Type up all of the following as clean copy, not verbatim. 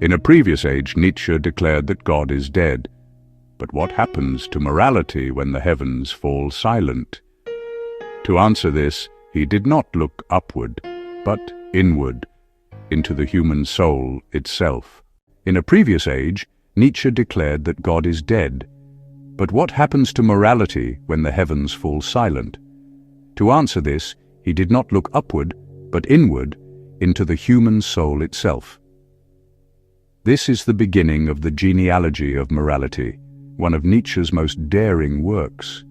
In a previous age, Nietzsche declared that God is dead. But what happens to morality when the heavens fall silent? To answer this, he did not look upward, but inward, into the human soul itself. In a previous age, Nietzsche declared that God is dead. But what happens to morality when the heavens fall silent? To answer this, he did not look upward, but inward, into the human soul itself. This is the beginning of the Genealogy of Morality, one of Nietzsche's most daring works.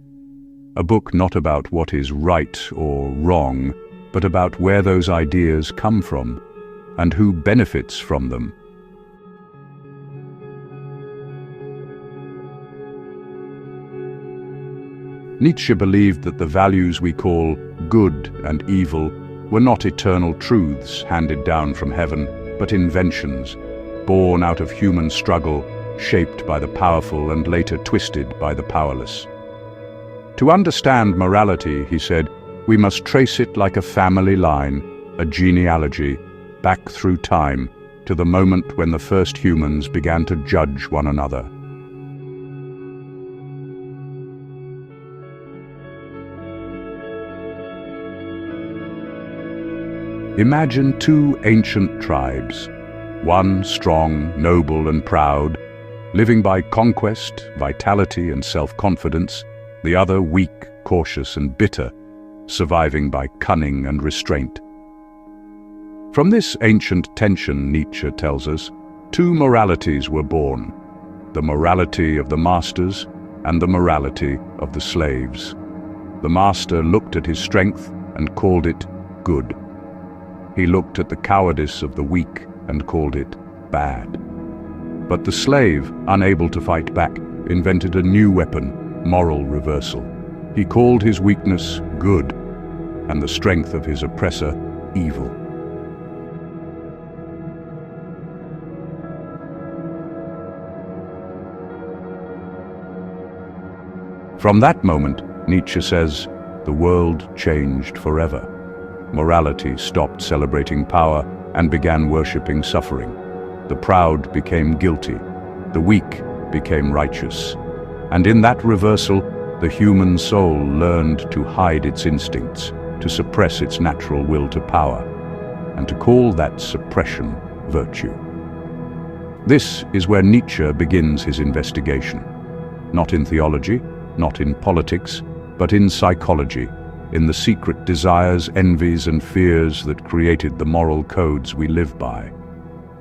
A book not about what is right or wrong, but about where those ideas come from, and who benefits from them. Nietzsche believed that the values we call good and evil were not eternal truths handed down from heaven, but inventions, born out of human struggle, shaped by the powerful and later twisted by the powerless. To understand morality, he said, we must trace it like a family line, a genealogy, back through time, to the moment when the first humans began to judge one another. Imagine two ancient tribes, one strong, noble and proud, living by conquest, vitality and self-confidence, the other weak, cautious and bitter, surviving by cunning and restraint. From this ancient tension, Nietzsche tells us, two moralities were born, the morality of the masters and the morality of the slaves. The master looked at his strength and called it good. He looked at the cowardice of the weak and called it bad. But the slave, unable to fight back, invented a new weapon, moral reversal. He called his weakness good, and the strength of his oppressor evil. From that moment, Nietzsche says, the world changed forever. Morality stopped celebrating power and began worshipping suffering. The proud became guilty, the weak became righteous. And in that reversal, the human soul learned to hide its instincts, to suppress its natural will to power, and to call that suppression virtue. This is where Nietzsche begins his investigation. Not in theology, not in politics, but in psychology, in the secret desires, envies and fears that created the moral codes we live by.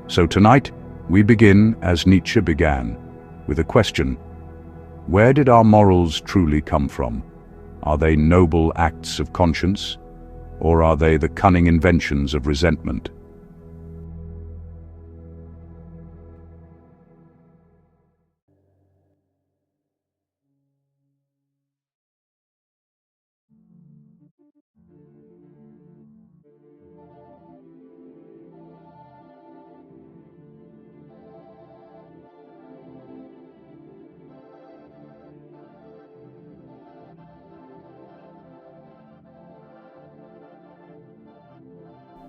So tonight, we begin as Nietzsche began, with a question. Where did our morals truly come from? Are they noble acts of conscience, or are they the cunning inventions of resentment?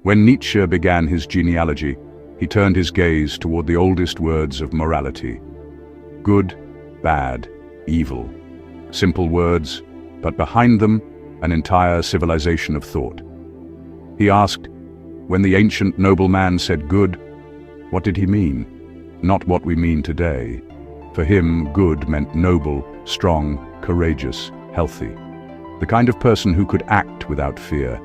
When Nietzsche began his genealogy, he turned his gaze toward the oldest words of morality. Good, bad, evil. Simple words, but behind them, an entire civilization of thought. He asked, when the ancient nobleman said good, what did he mean? Not what we mean today. For him, good meant noble, strong, courageous, healthy. The kind of person who could act without fear,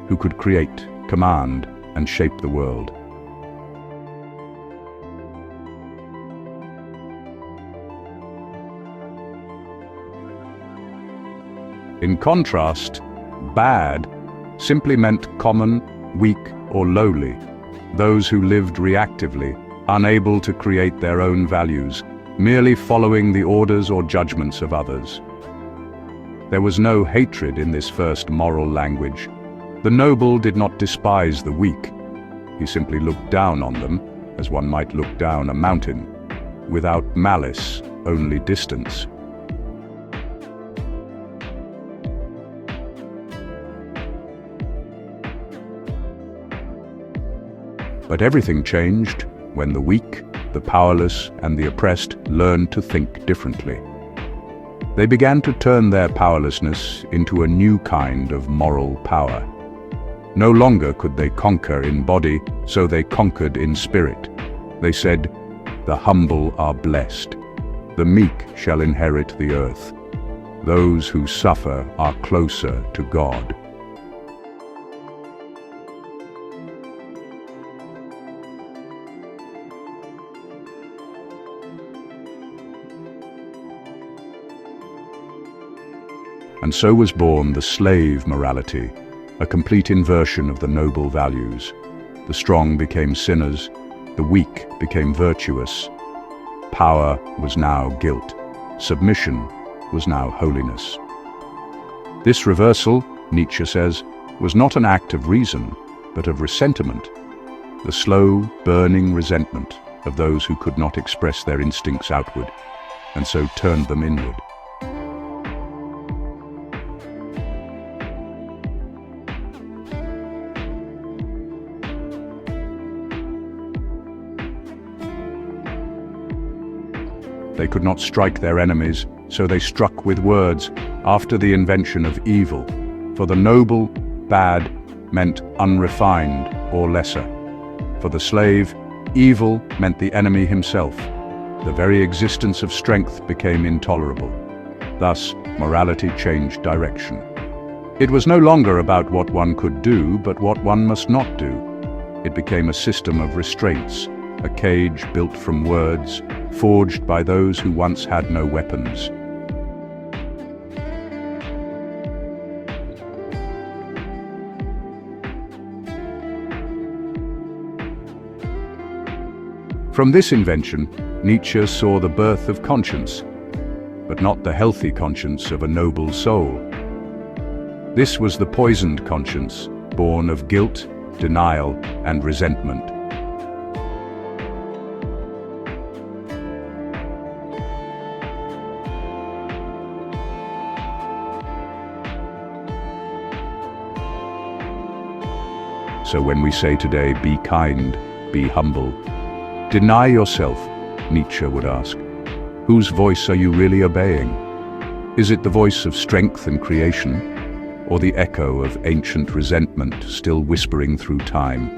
who could create, command, and shape the world. In contrast, bad simply meant common, weak, or lowly, those who lived reactively, unable to create their own values, merely following the orders or judgments of others. There was no hatred in this first moral language. The noble did not despise the weak. He simply looked down on them, as one might look down a mountain, without malice, only distance. But everything changed when the weak, the powerless, and the oppressed learned to think differently. They began to turn their powerlessness into a new kind of moral power. No longer could they conquer in body, so they conquered in spirit. They said, "The humble are blessed. The meek shall inherit the earth. Those who suffer are closer to God." And so was born the slave morality, a complete inversion of the noble values. The strong became sinners, the weak became virtuous. Power was now guilt, submission was now holiness. This reversal, Nietzsche says, was not an act of reason, but of ressentiment, the slow, burning resentment of those who could not express their instincts outward, and so turned them inward. They could not strike their enemies, so they struck with words after the invention of evil. For the noble, bad meant unrefined or lesser. For the slave, evil meant the enemy himself. The very existence of strength became intolerable. Thus, morality changed direction. It was no longer about what one could do, but what one must not do. It became a system of restraints, a cage built from words, forged by those who once had no weapons. From this invention, Nietzsche saw the birth of conscience, but not the healthy conscience of a noble soul. This was the poisoned conscience, born of guilt, denial, and resentment. So when we say today, be kind, be humble, deny yourself, Nietzsche would ask, whose voice are you really obeying? Is it the voice of strength and creation, or the echo of ancient resentment still whispering through time?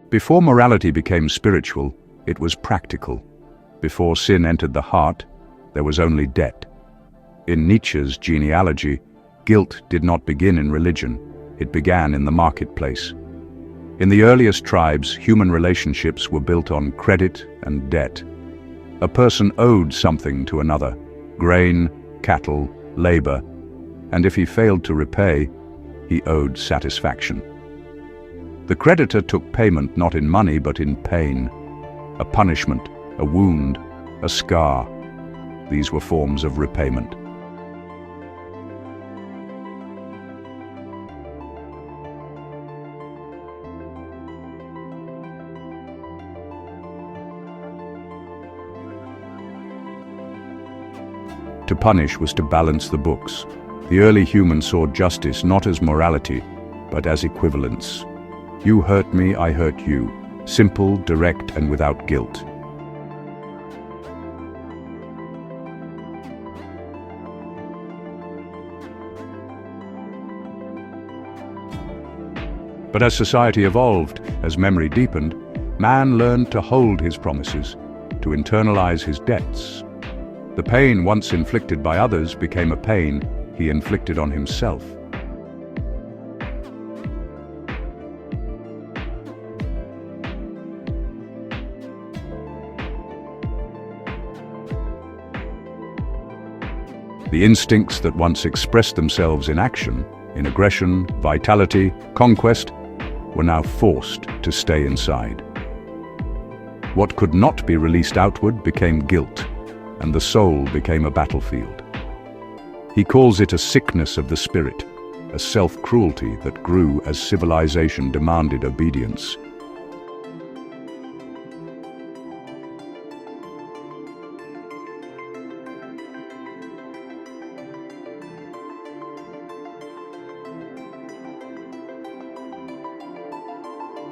Before morality became spiritual, it was practical. Before sin entered the heart, there was only debt. In Nietzsche's Genealogy, guilt did not begin in religion, it began in the marketplace. In the earliest tribes, human relationships were built on credit and debt. A person owed something to another, grain, cattle, labor, and if he failed to repay, he owed satisfaction. The creditor took payment not in money but in pain, a punishment, a wound, a scar. These were forms of repayment. To punish was to balance the books. The early humans saw justice not as morality, but as equivalence. You hurt me, I hurt you. Simple, direct, and without guilt. But as society evolved, as memory deepened, man learned to hold his promises, to internalize his debts. The pain once inflicted by others became a pain he inflicted on himself. The instincts that once expressed themselves in action, in aggression, vitality, conquest, were now forced to stay inside. What could not be released outward became guilt, and the soul became a battlefield. He calls it a sickness of the spirit, a self-cruelty that grew as civilization demanded obedience.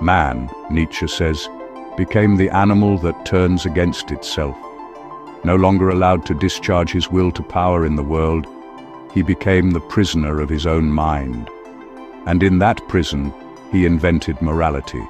Man, Nietzsche says, became the animal that turns against itself. No longer allowed to discharge his will to power in the world, he became the prisoner of his own mind. And in that prison, he invented morality.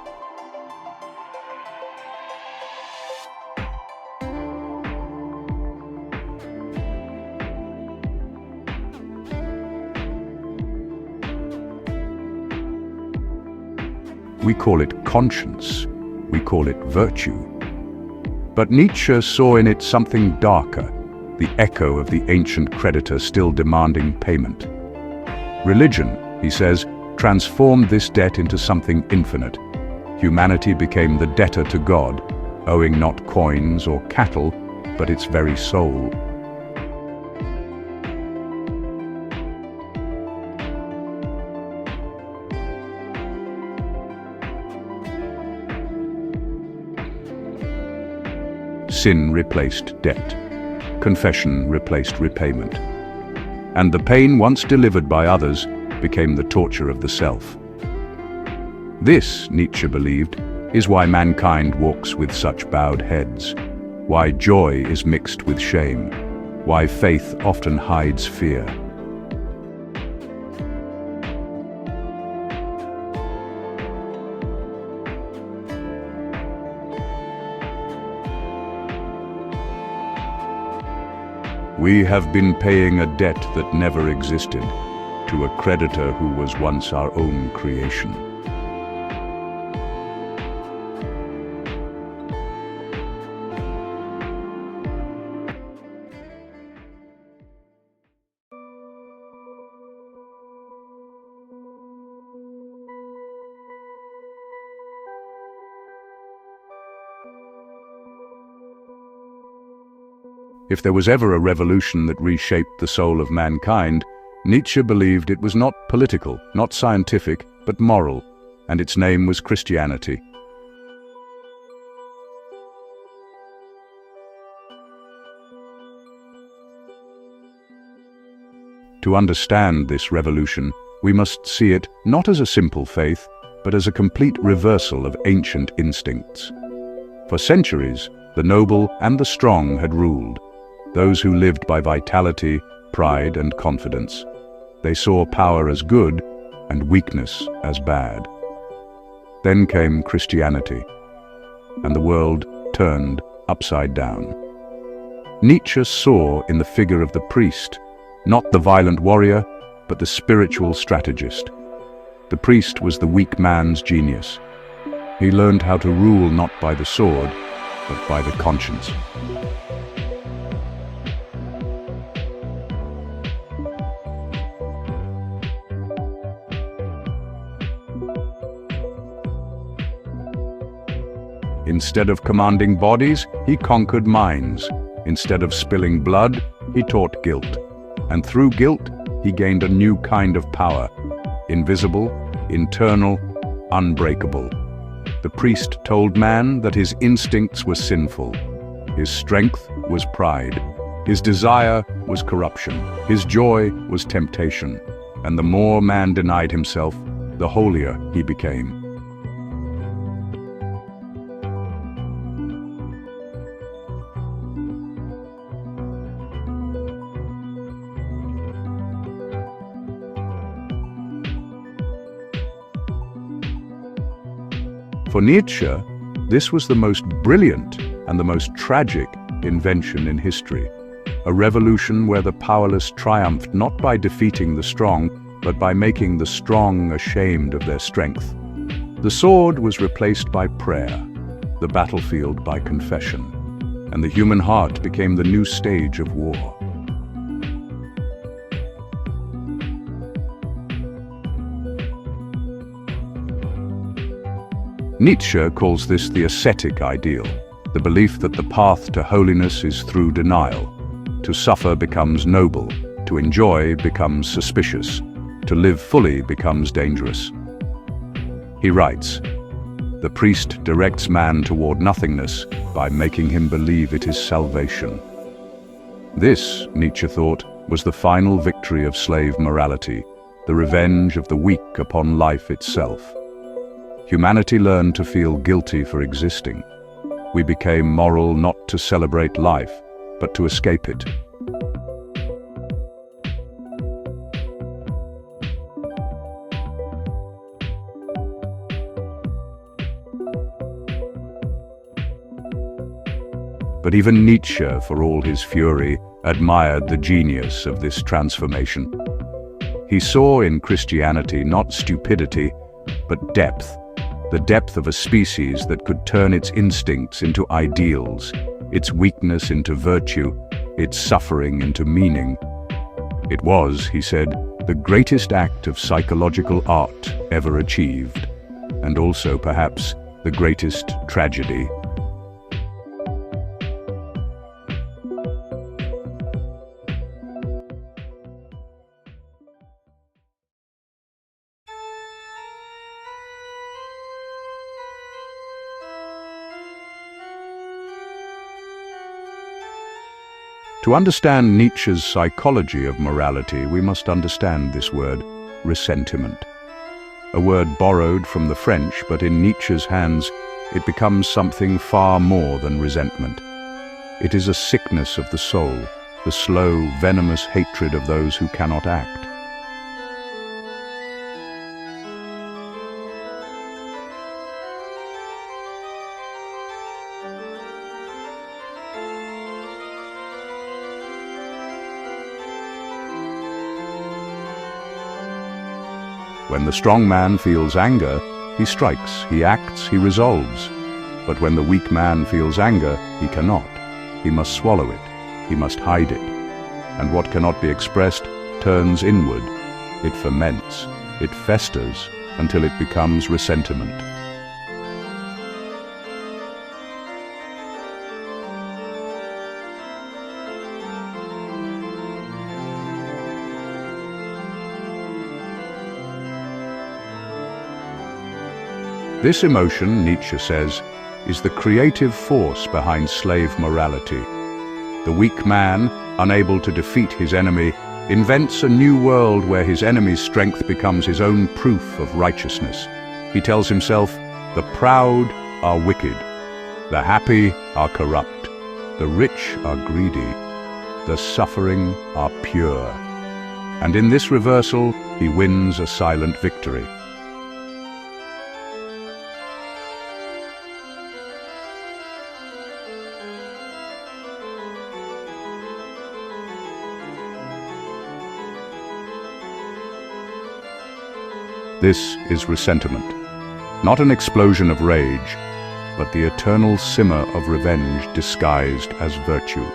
We call it conscience, we call it virtue. But Nietzsche saw in it something darker, the echo of the ancient creditor still demanding payment. Religion, he says, transformed this debt into something infinite. Humanity became the debtor to God, owing not coins or cattle, but its very soul. Sin replaced debt. Confession replaced repayment. And the pain once delivered by others became the torture of the self. This, Nietzsche believed, is why mankind walks with such bowed heads, why joy is mixed with shame, why faith often hides fear. We have been paying a debt that never existed, to a creditor who was once our own creation. If there was ever a revolution that reshaped the soul of mankind, Nietzsche believed it was not political, not scientific, but moral, and its name was Christianity. To understand this revolution, we must see it not as a simple faith, but as a complete reversal of ancient instincts. For centuries, the noble and the strong had ruled, those who lived by vitality, pride, and confidence. They saw power as good and weakness as bad. Then came Christianity, and the world turned upside down. Nietzsche saw in the figure of the priest, not the violent warrior, but the spiritual strategist. The priest was the weak man's genius. He learned how to rule not by the sword, but by the conscience. Instead of commanding bodies, he conquered minds. Instead of spilling blood, he taught guilt. And through guilt, he gained a new kind of power, invisible, internal, unbreakable. The priest told man that his instincts were sinful. His strength was pride. His desire was corruption. His joy was temptation. And the more man denied himself, the holier he became. For Nietzsche, this was the most brilliant and the most tragic invention in history, a revolution where the powerless triumphed not by defeating the strong, but by making the strong ashamed of their strength. The sword was replaced by prayer, the battlefield by confession, and the human heart became the new stage of war. Nietzsche calls this the ascetic ideal, the belief that the path to holiness is through denial. To suffer becomes noble, to enjoy becomes suspicious, To live fully becomes dangerous. He writes, "The priest directs man toward nothingness by making him believe it is salvation." This, Nietzsche thought, was the final victory of slave morality, the revenge of the weak upon life itself. Humanity learned to feel guilty for existing. We became moral not to celebrate life, but to escape it. But even Nietzsche, for all his fury, admired the genius of this transformation. He saw in Christianity not stupidity, but depth, the depth of a species that could turn its instincts into ideals, its weakness into virtue, its suffering into meaning. It was, he said, the greatest act of psychological art ever achieved, and also perhaps the greatest tragedy. To understand Nietzsche's psychology of morality, we must understand this word, ressentiment. A word borrowed from the French, but in Nietzsche's hands, it becomes something far more than resentment. It is a sickness of the soul, the slow, venomous hatred of those who cannot act. When the strong man feels anger, he strikes, he acts, he resolves. But when the weak man feels anger, he cannot. He must swallow it, he must hide it. And what cannot be expressed turns inward. It ferments, it festers, until it becomes ressentiment. This emotion, Nietzsche says, is the creative force behind slave morality. The weak man, unable to defeat his enemy, invents a new world where his enemy's strength becomes his own proof of righteousness. He tells himself, "The proud are wicked, the happy are corrupt, the rich are greedy, the suffering are pure." And in this reversal, he wins a silent victory. This is ressentiment, not an explosion of rage, but the eternal simmer of revenge disguised as virtue.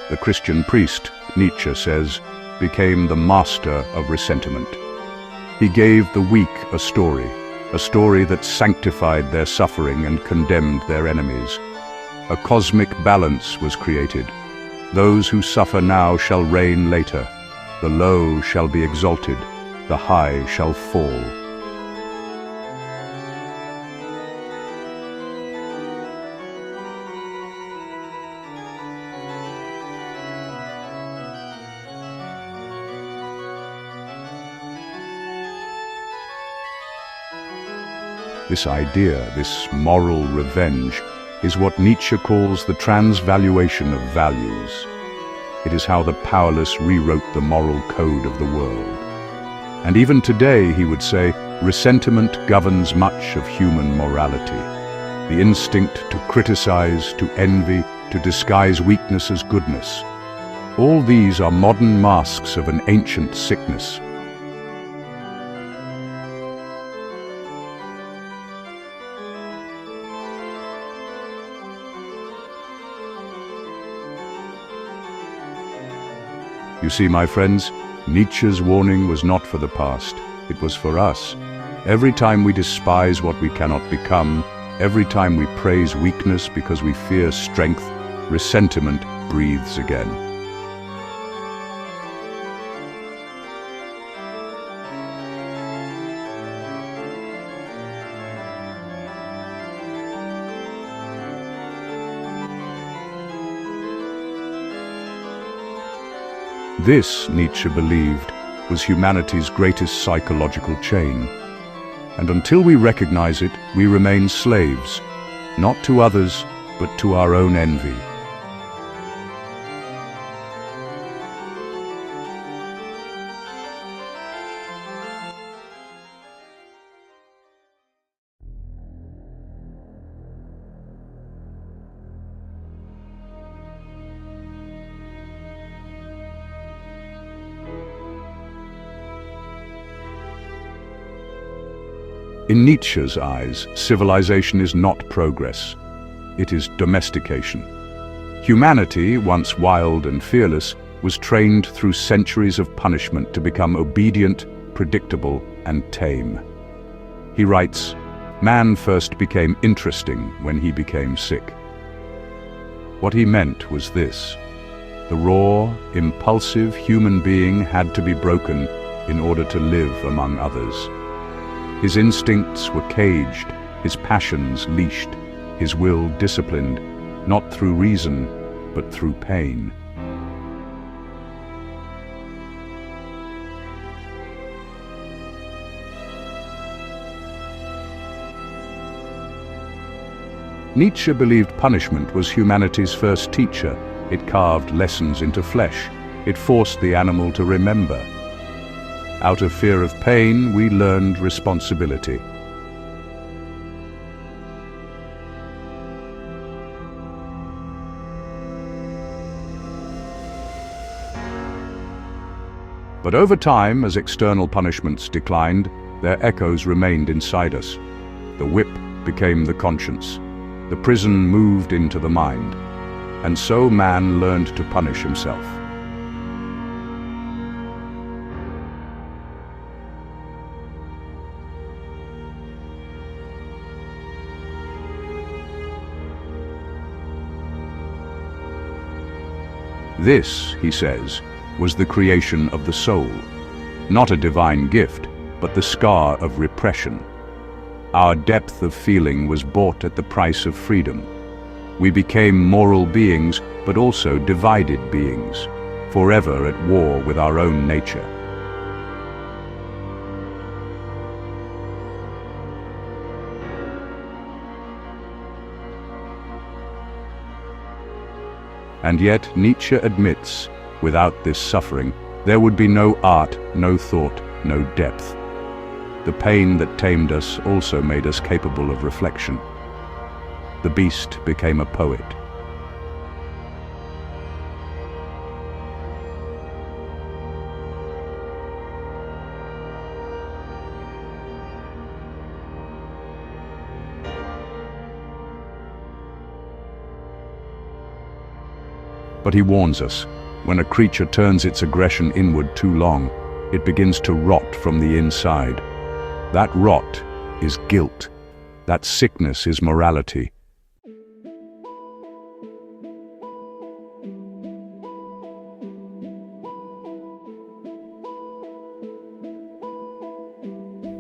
The Christian priest, Nietzsche says, became the master of ressentiment. He gave the weak a story that sanctified their suffering and condemned their enemies. A cosmic balance was created. Those who suffer now shall reign later. The low shall be exalted, the high shall fall. This idea, this moral revenge, is what Nietzsche calls the transvaluation of values. It is how the powerless rewrote the moral code of the world. And even today, he would say, ressentiment governs much of human morality. The instinct to criticize, to envy, to disguise weakness as goodness. All these are modern masks of an ancient sickness. You see, my friends, Nietzsche's warning was not for the past, it was for us. Every time we despise what we cannot become, Every time we praise weakness because we fear strength, ressentiment breathes again. This, Nietzsche believed, was humanity's greatest psychological chain. And until we recognize it, we remain slaves, not to others, but to our own envy. In Nietzsche's eyes, civilization is not progress. It is domestication. Humanity, once wild and fearless, was trained through centuries of punishment to become obedient, predictable, and tame. He writes, "Man first became interesting when he became sick." What he meant was this: the raw, impulsive human being had to be broken in order to live among others. His instincts were caged, his passions leashed, his will disciplined, not through reason, but through pain. Nietzsche believed punishment was humanity's first teacher. It carved lessons into flesh. It forced the animal to remember. Out of fear of pain, we learned responsibility. But over time, as external punishments declined, their echoes remained inside us. The whip became the conscience. The prison moved into the mind. And so man learned to punish himself. This, he says, was the creation of the soul, not a divine gift, but the scar of repression. Our depth of feeling was bought at the price of freedom. We became moral beings, but also divided beings, forever at war with our own nature. And yet Nietzsche admits, without this suffering, there would be no art, no thought, no depth. The pain that tamed us also made us capable of reflection. The beast became a poet. But he warns us, when a creature turns its aggression inward too long, it begins to rot from the inside. That rot is guilt. That sickness is morality.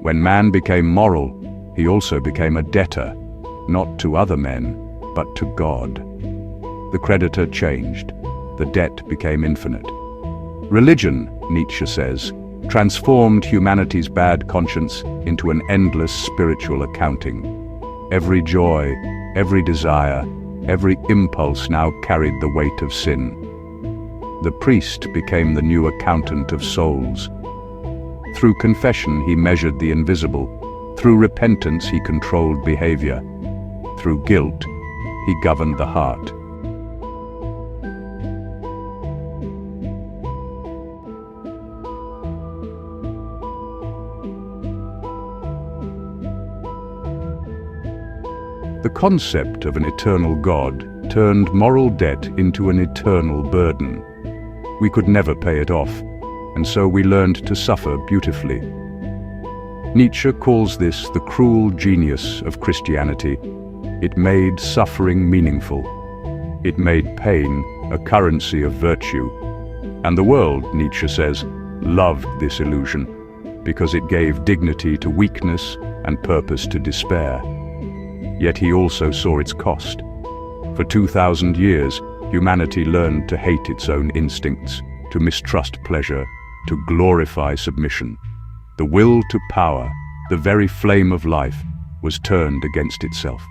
When man became moral, he also became a debtor, not to other men, but to God. The creditor changed. The debt became infinite. Religion, Nietzsche says, transformed humanity's bad conscience into an endless spiritual accounting. Every joy, every desire, every impulse now carried the weight of sin. The priest became the new accountant of souls. Through confession, he measured the invisible. Through repentance, he controlled behavior. Through guilt, he governed the heart. The concept of an eternal God turned moral debt into an eternal burden. We could never pay it off, and so we learned to suffer beautifully. Nietzsche calls this the cruel genius of Christianity, It made suffering meaningful. It made pain a currency of virtue. And the world, Nietzsche says, loved this illusion because it gave dignity to weakness and purpose to despair. Yet he also saw its cost. For 2,000 years, humanity learned to hate its own instincts, to mistrust pleasure, to glorify submission. The will to power, the very flame of life, was turned against itself.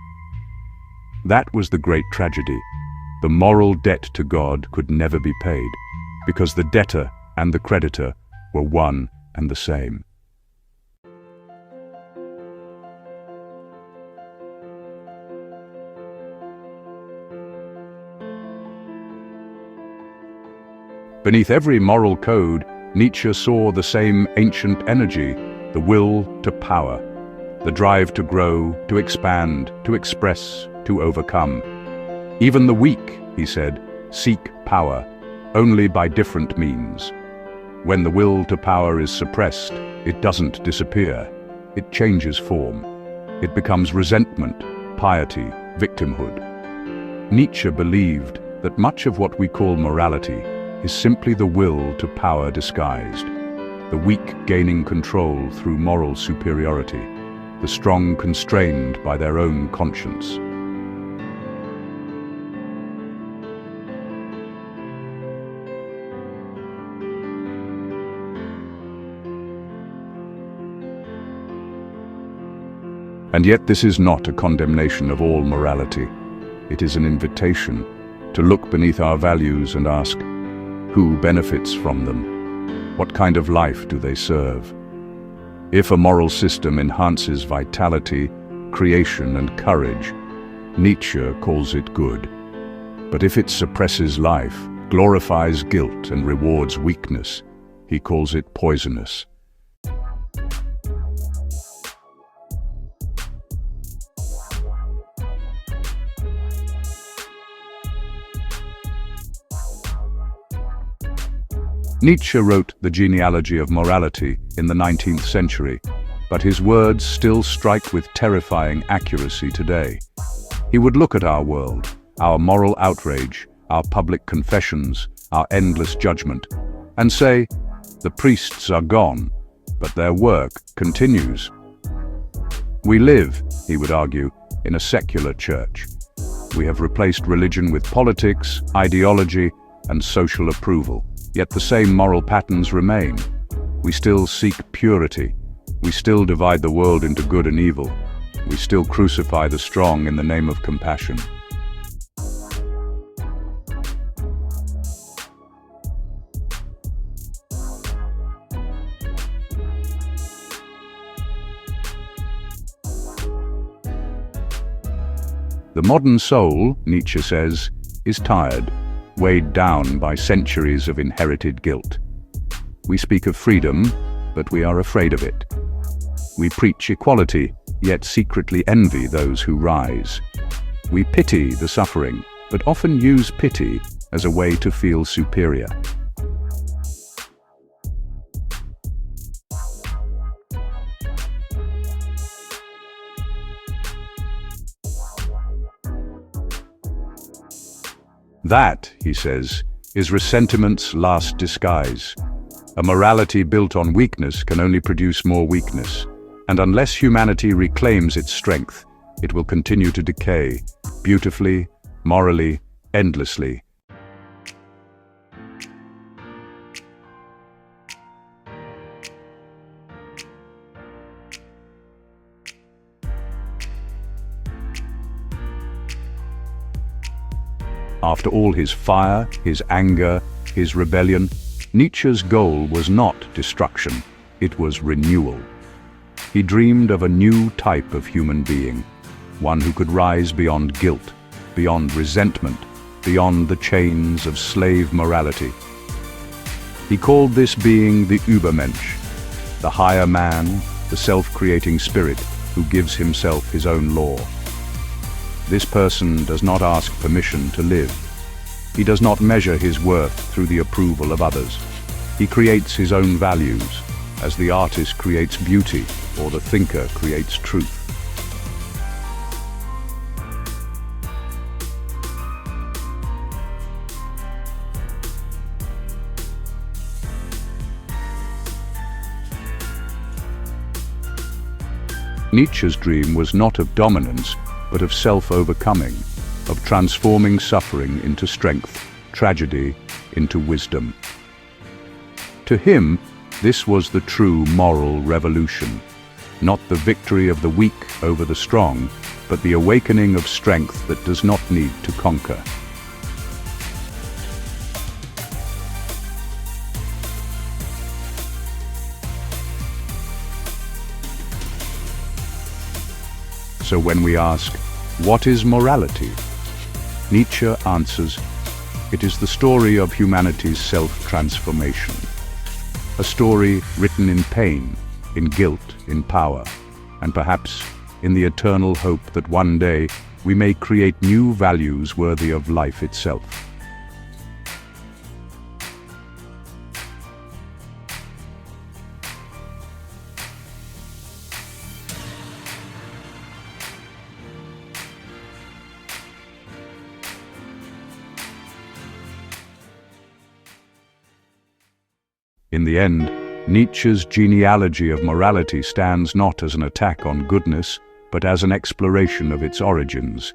That was the great tragedy. The moral debt to God could never be paid, because the debtor and the creditor were one and the same. Beneath every moral code, Nietzsche saw the same ancient energy, the will to power, the drive to grow, to expand, to express, to overcome. Even the weak, he said, seek power, only by different means. When the will to power is suppressed, it doesn't disappear. It changes form. It becomes resentment, piety, victimhood. Nietzsche believed that much of what we call morality is simply the will to power disguised, the weak gaining control through moral superiority, the strong constrained by their own conscience. And yet this is not a condemnation of all morality. It is an invitation to look beneath our values and ask, who benefits from them? What kind of life do they serve? If a moral system enhances vitality, creation and courage, Nietzsche calls it good. But if it suppresses life, glorifies guilt and rewards weakness, he calls it poisonous. Nietzsche wrote the Genealogy of Morality in the 19th century, but his words still strike with terrifying accuracy today. He would look at our world, our moral outrage, our public confessions, our endless judgment, and say, the priests are gone, but their work continues. We live, he would argue, in a secular church. We have replaced religion with politics, ideology, and social approval. Yet the same moral patterns remain. We still seek purity. We still divide the world into good and evil. We still crucify the strong in the name of compassion. The modern soul, Nietzsche says, is tired, weighed down by centuries of inherited guilt. We speak of freedom, but we are afraid of it. We preach equality, yet secretly envy those who rise. We pity the suffering, but often use pity as a way to feel superior. That, he says, is ressentiment's last disguise. A morality built on weakness can only produce more weakness, and unless humanity reclaims its strength, it will continue to decay, beautifully, morally, endlessly. After all his fire, his anger, his rebellion, Nietzsche's goal was not destruction, it was renewal. He dreamed of a new type of human being, one who could rise beyond guilt, beyond resentment, beyond the chains of slave morality. He called this being the Übermensch, the higher man, the self-creating spirit who gives himself his own law. This person does not ask permission to live. He does not measure his worth through the approval of others. He creates his own values, as the artist creates beauty or the thinker creates truth. Nietzsche's dream was not of dominance, but of self-overcoming, of transforming suffering into strength, tragedy into wisdom. To him, this was the true moral revolution, not the victory of the weak over the strong, but the awakening of strength that does not need to conquer. So when we ask, what is morality? Nietzsche answers, it is the story of humanity's self-transformation. A story written in pain, in guilt, in power, and perhaps in the eternal hope that one day we may create new values worthy of life itself. In the end, Nietzsche's genealogy of morality stands not as an attack on goodness, but as an exploration of its origins.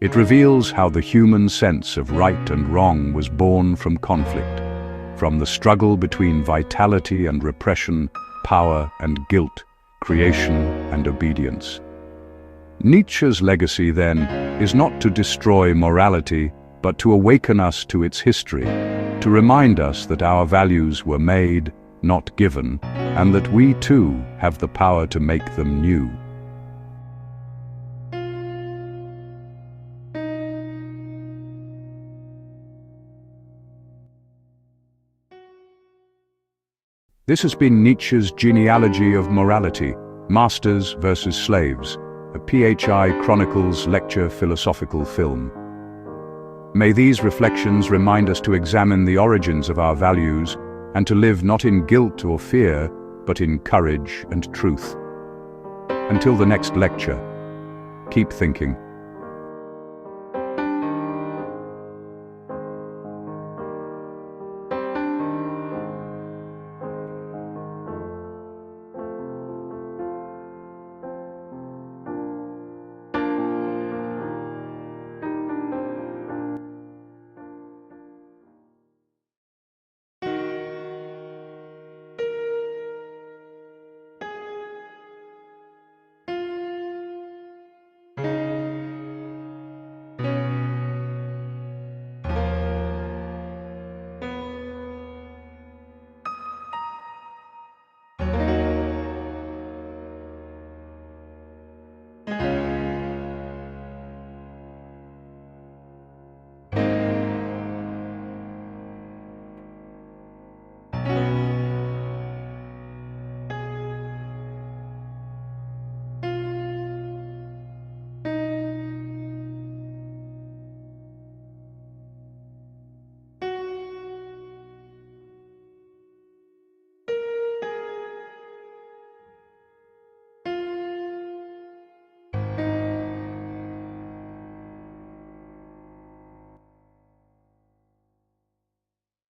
It reveals how the human sense of right and wrong was born from conflict, from the struggle between vitality and repression, power and guilt, creation and obedience. Nietzsche's legacy, then, is not to destroy morality, but to awaken us to its history, to remind us that our values were made, not given, and that we too have the power to make them new. This has been Nietzsche's Genealogy of Morality, Masters versus Slaves, a PHI Chronicles Lecture philosophical film. May these reflections remind us to examine the origins of our values and to live not in guilt or fear, but in courage and truth. Until the next lecture, keep thinking.